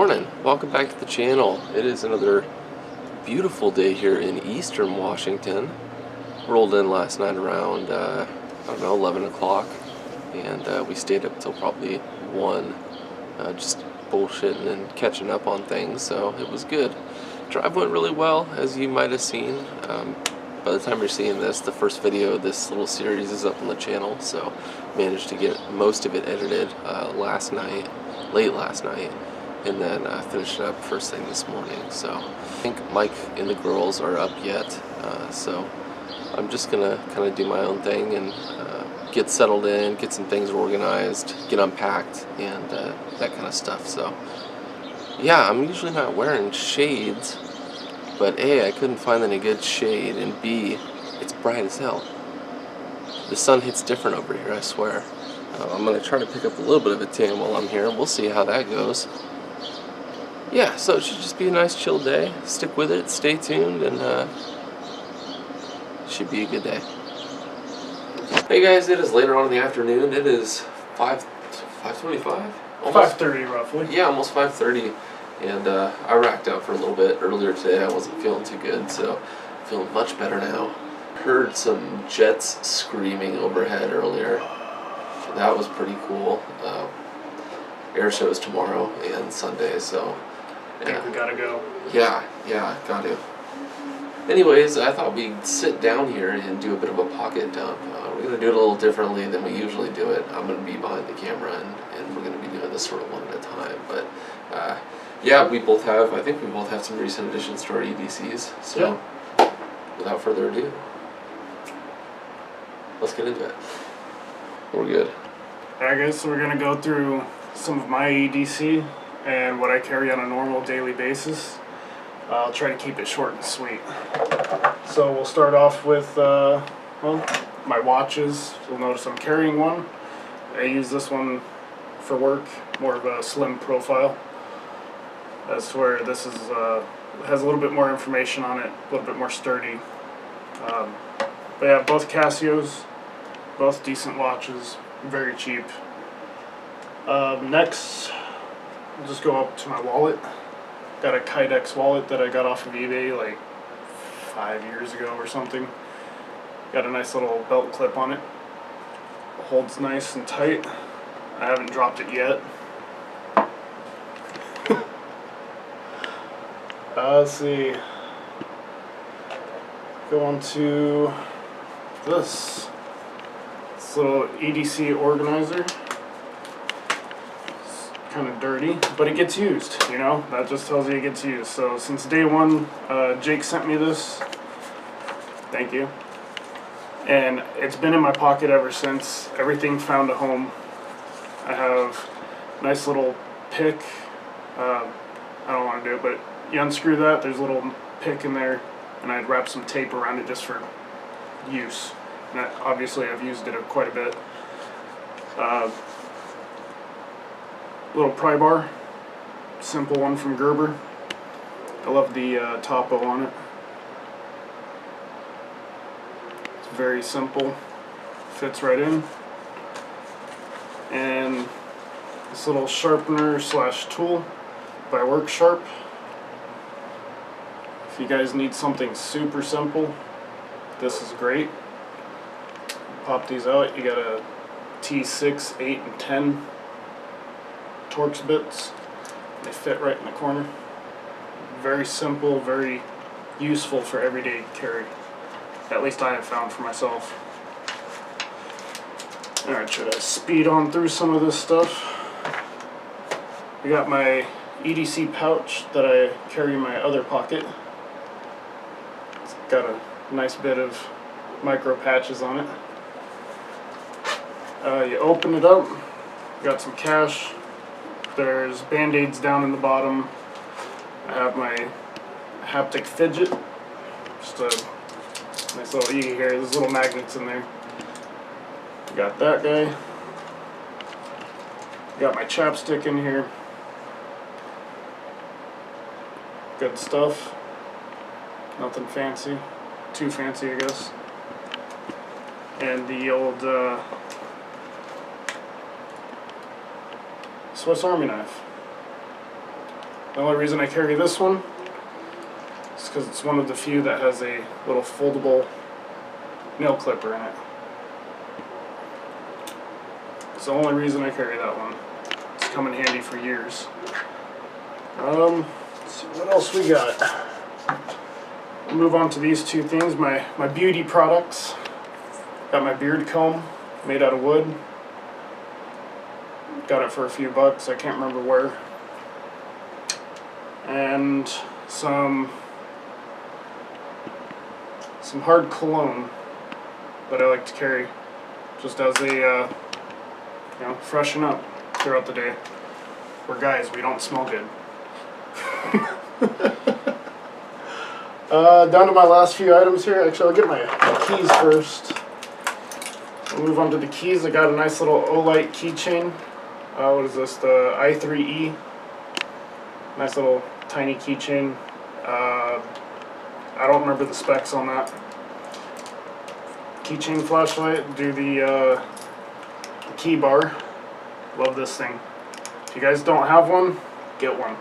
morning, welcome back to the channel. It is another beautiful day here in eastern Washington. Rolled in last night around, I don't know, 11 o'clock, and we stayed up till probably 1, just bullshitting and catching up on things, so it was good. Drive went really well, as you might have seen. By the time you're seeing this, the first video of this little series is up on the channel, so managed to get most of it edited last night, late last night, and then finished it up first thing this morning. So I think Mike and the girls are up yet, so I'm just gonna kind of do my own thing and get settled in, get some things organized, get unpacked, and that kind of stuff. So yeah, I'm usually not wearing shades, but A, I couldn't find any good shade, and B, it's bright as hell. The sun hits different over here, I swear. I'm going to try to pick up a little bit of a tan while I'm here. We'll see how that goes. Yeah, so it should just be a nice chill day. Stick with it, stay tuned, and should be a good day. Hey guys, it is later on in the afternoon. It is 5:25? 5:30 roughly. Yeah, almost 5:30. And I racked out for a little bit earlier today. I wasn't feeling too good, so feeling much better now. Heard some jets screaming overhead earlier. That was pretty cool. Air shows tomorrow and Sunday, so I think we gotta go. Yeah, got to. Anyways, I thought we'd sit down here and do a bit of a pocket dump. We're going to do it a little differently than we usually do it. I'm going to be behind the camera, and we're going to be doing this sort of one at a time. But yeah, I think we both have some recent additions to our EDCs. So without further ado, let's get into it. We're good. Alright guys, so we're going to go through some of my EDC and what I carry on a normal daily basis. I'll try to keep it short and sweet. So we'll start off with my watches. You'll notice I'm carrying one. I use this one for work, more of a slim profile. That's where this is has a little bit more information on it, a little bit more sturdy. But yeah, both Casios, both decent watches, very cheap. Next, I'll just go up to my wallet. Got a Kydex wallet that I got off of eBay like 5 years ago or something. Got a nice little belt clip on it. Holds nice and tight. I haven't dropped it yet. Let's see. Go on to this little EDC organizer. Kind of dirty, but it gets used, you know, that just tells you it gets used. So since day one, Jake sent me this, thank you, and it's been in my pocket ever since. Everything found a home. I have a nice little pick. I don't want to do it, but you unscrew that, there's a little pick in there, and I'd wrap some tape around it just for use, and obviously I've used it quite a bit. Little pry bar, simple one from Gerber. I love the topo on it. It's very simple, fits right in. And this little sharpener slash tool by Work Sharp. If you guys need something super simple, this is great. Pop these out. You got a T6, 8, and 10 Torx bits. They fit right in the corner. Very simple, very useful for everyday carry. At least I have found for myself. Alright, should I speed on through some of this stuff? I got my EDC pouch that I carry in my other pocket. It's got a nice bit of micro patches on it. You open it up, got some cash. There's band-aids down in the bottom. I have my haptic fidget. Just a nice little, you can hear there's little magnets in there. Got that guy. Got my chapstick in here. Good stuff. Nothing fancy. Too fancy, I guess. And the old Swiss Army knife. The only reason I carry this one is because it's one of the few that has a little foldable nail clipper in it. It's the only reason I carry that one. It's come in handy for years. Let's see what else we got. We'll move on to these two things, my beauty products. Got my beard comb made out of wood. Got it for a few bucks, I can't remember where. And some hard cologne that I like to carry just as a freshen up throughout the day. We're guys, we don't smell good. Down to my last few items here. Actually, I'll get my keys first. I'll move on to the keys. I got a nice little Olight keychain. What is this? The i3E. Nice little tiny keychain. I don't remember the specs on that. Keychain flashlight. Do the key bar. Love this thing. If you guys don't have one, get one.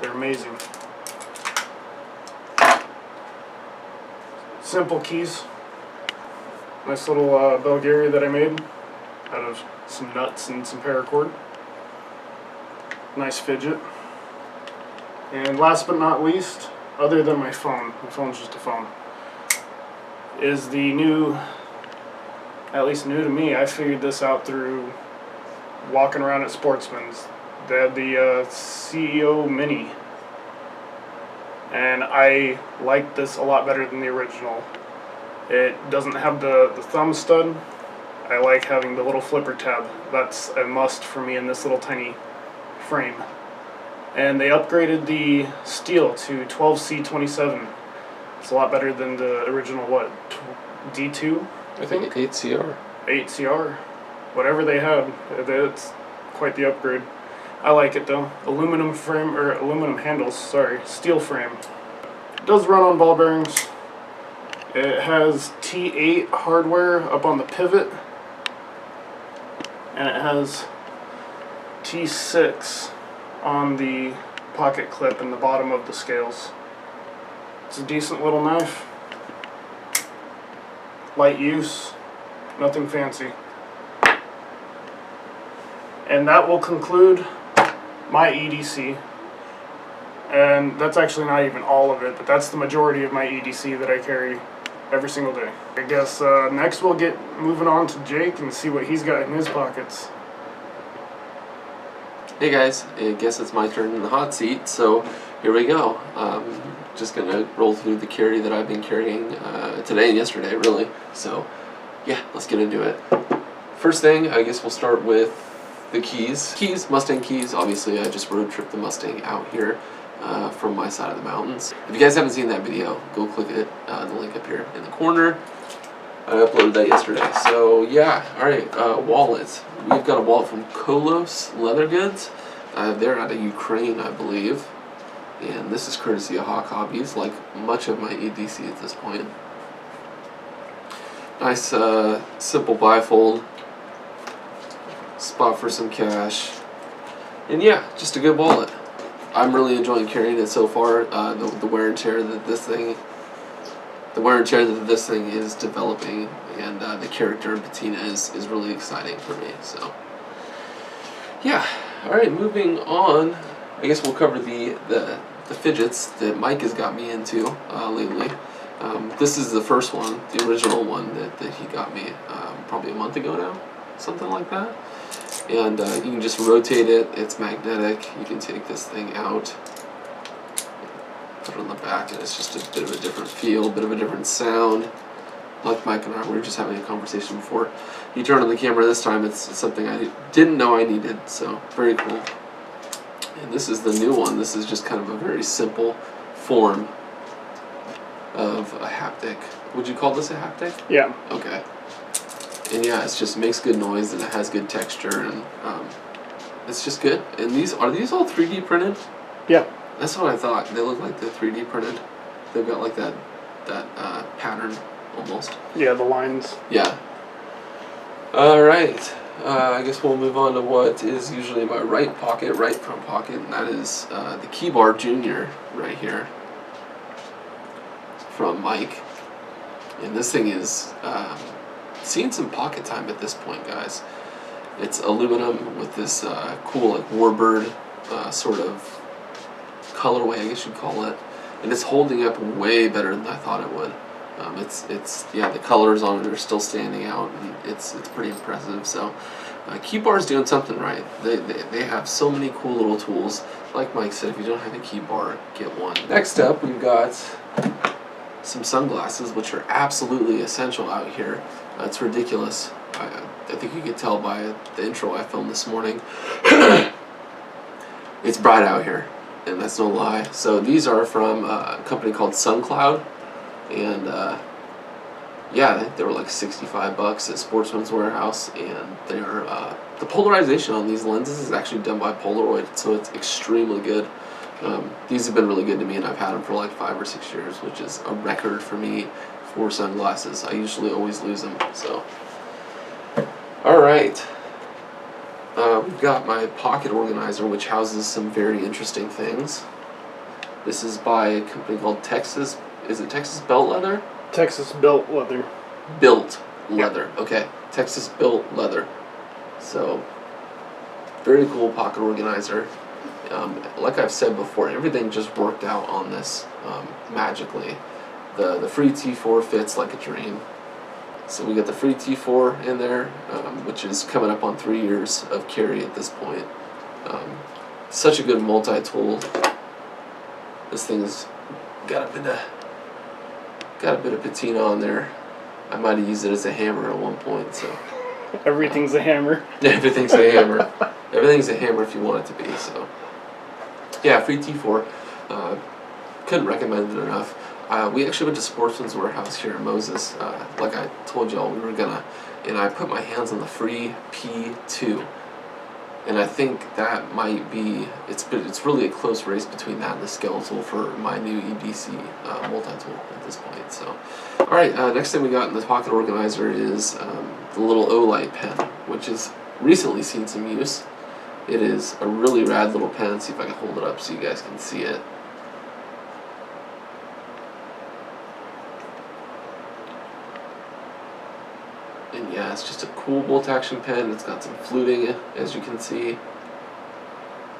They're amazing. Simple keys. Nice little Bulgaria that I made out of some nuts and some paracord. Nice fidget. And last but not least, other than my phone's just a phone, is the new, at least new to me, I figured this out through walking around at Sportsman's. They had the CEO Mini, and I like this a lot better than the original. It doesn't have the thumb stud. I like having the little flipper tab. That's a must for me in this little tiny frame. And they upgraded the steel to 12C27. It's a lot better than the original, what, D2, I think? 8CR. 8CR. Whatever they had, it's quite the upgrade. I like it though. Aluminum frame, or aluminum handles, sorry, steel frame. It does run on ball bearings. It has T8 hardware up on the pivot, and it has T6 on the pocket clip in the bottom of the scales. It's a decent little knife. Light use, nothing fancy. And that will conclude my EDC. And that's actually not even all of it, but that's the majority of my EDC that I carry every single day. I guess next we'll get moving on to Jake and see what he's got in his pockets. Hey guys, I guess it's my turn in the hot seat, so here we go. Just gonna roll through the carry that I've been carrying today and yesterday, really. So yeah, let's get into it. First thing, I guess we'll start with the keys. Mustang keys. Obviously, I just road tripped the Mustang out here from my side of the mountains. If you guys haven't seen that video, go click it, the link up here in the corner. I uploaded that yesterday. So yeah, alright, wallets. We've got a wallet from Kolos Leather Goods. They're out of Ukraine, I believe. And this is courtesy of HawkHobbies, like much of my EDC at this point. Nice, simple bifold. Spot for some cash. And yeah, just a good wallet. I'm really enjoying carrying it so far. The wear and tear that this thing is developing, and the character of Bettina is really exciting for me. So yeah, all right, moving on. I guess we'll cover the fidgets that Mike has got me into lately. This is the first one, the original one that he got me probably a month ago now, something like that. And you can just rotate it. It's magnetic. You can take this thing out, put it on the back, and it's just a bit of a different feel, a bit of a different sound. Like Mike and I were just having a conversation before he turned on the camera this time. It's something I didn't know I needed, so very cool. And this is the new one. This is just kind of a very simple form of a haptic. Would you call this a haptic? Yeah. Okay. And yeah, it just makes good noise, and it has good texture, and it's just good. And are these all 3D printed? Yeah. That's what I thought. They look like they're 3D printed. They've got like that pattern almost. Yeah, the lines. Yeah. All right. I guess we'll move on to what is usually my right front pocket, and that is the Key Bar Junior right here from Mike. And this thing is seeing some pocket time at this point, guys. It's aluminum with this cool like warbird sort of colorway, I guess you'd call it, and it's holding up way better than I thought it would. Yeah, the colors on it are still standing out, and it's pretty impressive. So Key Bar's doing something right. They have so many cool little tools. Like Mike said, if you don't have a Key Bar, get one. Next up, we've got some sunglasses, which are absolutely essential out here. It's ridiculous. I think you could tell by the intro I filmed this morning. It's bright out here, and that's no lie. So these are from a company called SunCloud, and yeah, they were like $65 at Sportsman's Warehouse, and they are the polarization on these lenses is actually done by Polaroid, so it's extremely good. These have been really good to me, and I've had them for like 5 or 6 years, which is a record for me for sunglasses. I usually always lose them. So, all right. We've got my pocket organizer, which houses some very interesting things. This is by a company called Texas. Is it Texas Belt Leather? Texas Built Leather. Built Leather. Okay, Texas Built Leather. So, very cool pocket organizer. Like I've said before, everything just worked out on this magically. The free T4 fits like a dream. So we got the free T4 in there, which is coming up on 3 years of carry at this point. Such a good multi-tool. This thing's got a bit of patina on there. I might have used it as a hammer at one point. So Everything's a hammer. everything's a hammer. Everything's a hammer if you want it to be. So yeah, free T4. Couldn't recommend it enough. We actually went to Sportsman's Warehouse here in Moses. Like I told y'all, we were gonna, and I put my hands on the free EP.2, and I think that might be it's really a close race between that and the skeletal for my new EDC multi-tool at this point. So, all right, next thing we got in the pocket organizer is the little Olight pen, which has recently seen some use. It is a really rad little pen. Let's see if I can hold it up so you guys can see it. And yeah, it's just a cool bolt action pen. It's got some fluting, as you can see.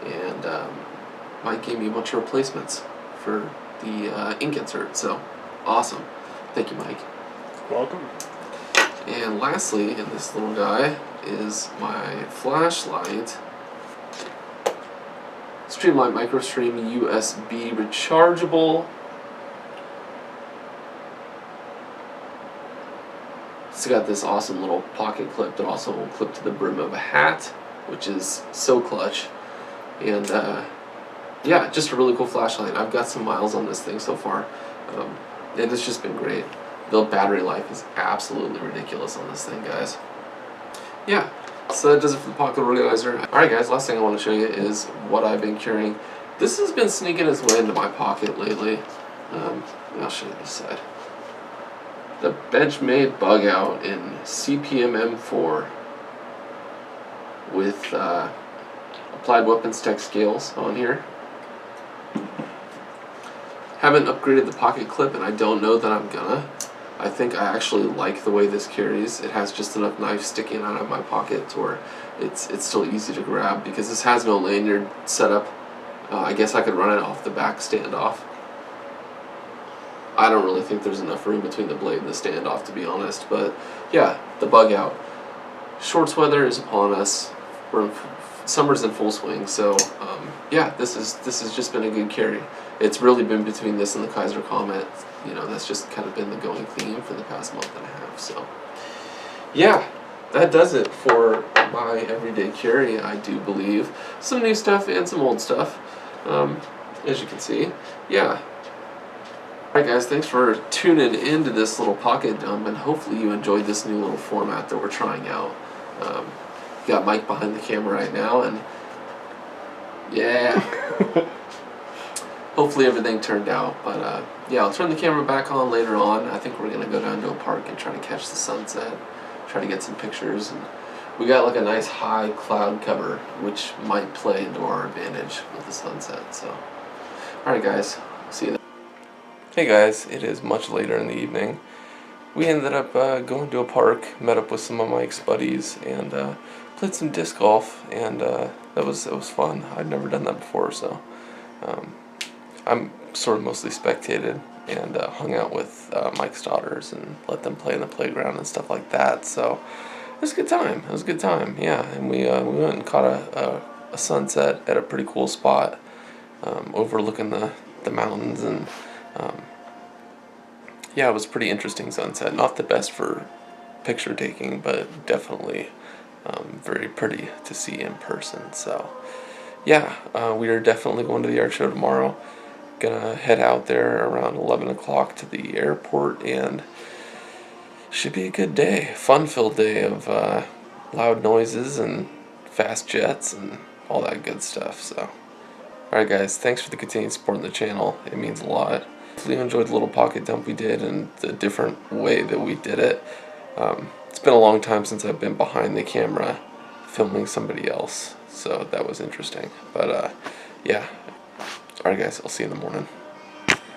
And Mike gave me a bunch of replacements for the ink insert. So, awesome. Thank you, Mike. Welcome. And lastly, in this little guy, is my flashlight. Streamlight MicroStream USB rechargeable. It's got this awesome little pocket clip that also will clip to the brim of a hat, which is so clutch. And yeah, just a really cool flashlight. I've got some miles on this thing so far, and it's just been great. The battery life is absolutely ridiculous on this thing, guys. Yeah, so that does it for the pocket organizer. Alright guys, last thing I want to show you is what I've been carrying. This has been sneaking its way into my pocket lately. I'll show you this side. The Benchmade Bug Out in CPM M4 with Applied Weapons Tech scales on here. Haven't upgraded the pocket clip, and I don't know that I'm gonna. I think I actually like the way this carries. It has just enough knife sticking out of my pocket to where it's still easy to grab, because this has no lanyard setup. I guess I could run it off the back standoff. I don't really think there's enough room between the blade and the standoff, to be honest. But yeah, the Bug Out. Shorts weather is upon us. Summer's in full swing, so yeah, this has just been a good carry. It's really been between this and the Kaiser Comet. You know, that's just kind of been the going theme for the past month and a half. So yeah, that does it for my everyday carry, I do believe. Some new stuff and some old stuff, as you can see. Yeah. Alright guys, thanks for tuning into this little pocket dump, and hopefully you enjoyed this new little format that we're trying out. Got Mike behind the camera right now, and yeah. Hopefully everything turned out, but yeah, I'll turn the camera back on later on. I think we're going to go down to a park and try to catch the sunset, try to get some pictures, and We got like a nice high cloud cover, which might play into our advantage with the sunset. So, alright guys, see you then. Hey guys, it is much later in the evening. We ended up going to a park, met up with some of Mike's buddies, and played some disc golf, and it was fun. I'd never done that before, so I'm sort of mostly spectated and hung out with Mike's daughters and let them play in the playground and stuff like that. So it was a good time. It was a good time, yeah. And we went and caught a sunset at a pretty cool spot, overlooking the mountains, and yeah, it was a pretty interesting sunset. Not the best for picture taking, but definitely very pretty to see in person. So yeah, we are definitely going to the art show tomorrow. Gonna head out there around 11 o'clock to the airport, and should be a good day. Fun-filled day of loud noises and fast jets and all that good stuff. So, alright guys, thanks for the continued support on the channel. It means a lot. Hopefully you enjoyed the little pocket dump we did and the different way that we did it. It's been a long time since I've been behind the camera filming somebody else, so that was interesting. But yeah, alright guys, I'll see you in the morning.